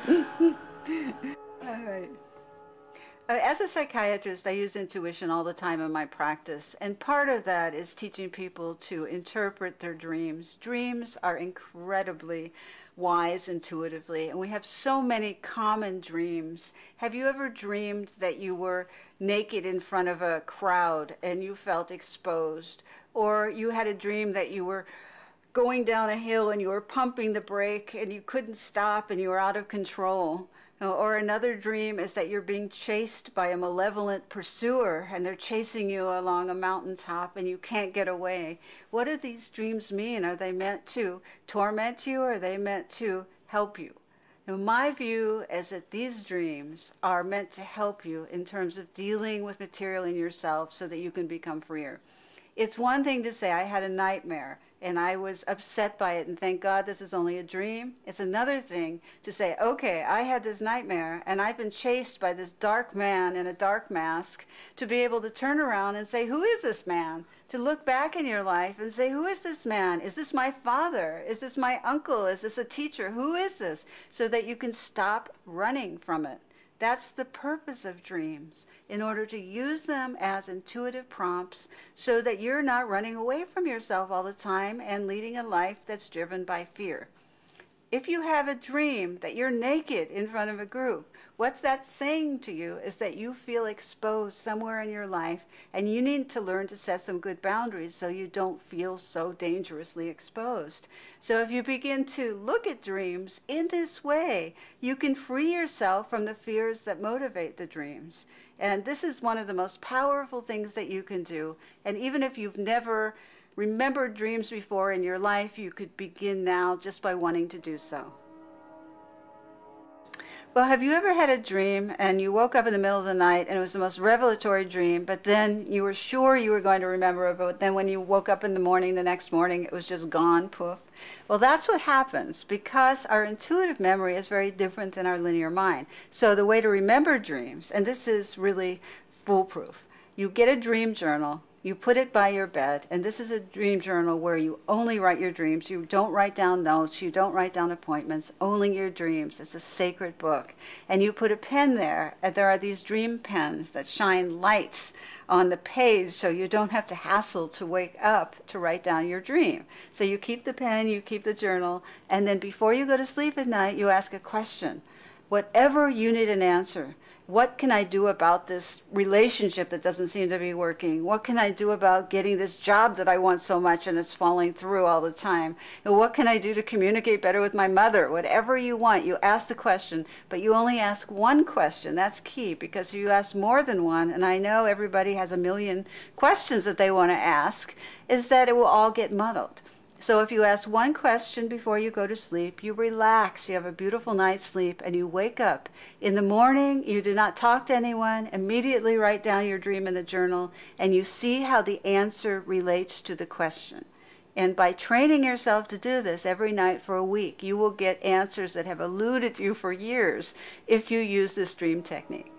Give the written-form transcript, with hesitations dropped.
All right. As a psychiatrist, I use intuition all the time in my practice, and part of that is teaching people to interpret their dreams. Dreams are incredibly wise intuitively, and we have so many common dreams. Have you ever dreamed that you were naked in front of a crowd and you felt exposed? Or you had a dream that you were going down a hill and you were pumping the brake and you couldn't stop and you were out of control? Or another dream is that you're being chased by a malevolent pursuer and they're chasing you along a mountaintop and you can't get away. What do these dreams mean? Are they meant to torment you or are they meant to help you? Now, my view is that these dreams are meant to help you in terms of dealing with material in yourself so that you can become freer. It's one thing to say, I had a nightmare and I was upset by it and thank God this is only a dream. It's another thing to say, okay, I had this nightmare and I've been chased by this dark man in a dark mask, to be able to turn around and say, who is this man? To look back in your life and say, who is this man? Is this my father? Is this my uncle? Is this a teacher? Who is this? So that you can stop running from it. That's the purpose of dreams, in order to use them as intuitive prompts so that you're not running away from yourself all the time and leading a life that's driven by fear. If you have a dream that you're naked in front of a group, what that's saying to you is that you feel exposed somewhere in your life and you need to learn to set some good boundaries so you don't feel so dangerously exposed. So if you begin to look at dreams in this way, you can free yourself from the fears that motivate the dreams. And this is one of the most powerful things that you can do. And even if you've never remembered dreams before in your life, you could begin now just by wanting to do so. Well, have you ever had a dream and you woke up in the middle of the night and it was the most revelatory dream, but then you were sure you were going to remember it, but then when you woke up in the morning, the next morning, it was just gone, poof? Well, that's what happens because our intuitive memory is very different than our linear mind. So the way to remember dreams, and this is really foolproof, you get a dream journal, you put it by your bed, and this is a dream journal where you only write your dreams. You don't write down notes, you don't write down appointments, only your dreams. It's a sacred book. And you put a pen there, and there are these dream pens that shine lights on the page so you don't have to hassle to wake up to write down your dream. So you keep the pen, you keep the journal, and then before you go to sleep at night, you ask a question. Whatever you need an answer. What can I do about this relationship that doesn't seem to be working? What can I do about getting this job that I want so much and it's falling through all the time? And what can I do to communicate better with my mother? Whatever you want, you ask the question, but you only ask one question. That's key, because if you ask more than one, and I know everybody has a million questions that they want to ask, is that it will all get muddled. So if you ask one question before you go to sleep, you relax, you have a beautiful night's sleep, and you wake up. In the morning, you do not talk to anyone, immediately write down your dream in the journal, and you see how the answer relates to the question. And by training yourself to do this every night for a week, you will get answers that have eluded you for years if you use this dream technique.